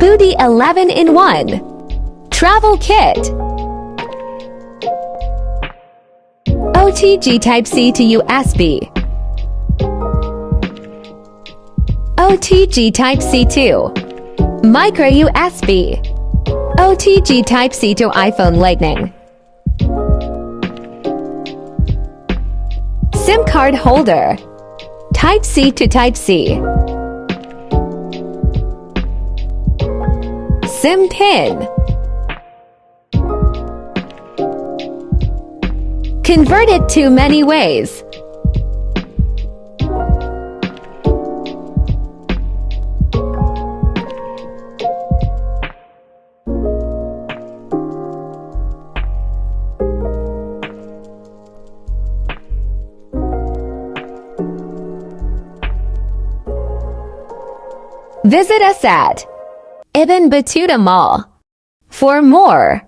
Booty 11-in-1 Travel Kit. OTG Type-C to USB. OTG Type-C to Micro USB. OTG Type-C to iPhone Lightning. SIM card holder. Type-C to Type-C. SIM pin. Convert it to many ways. Visit us at Ibn Battuta Mall for more.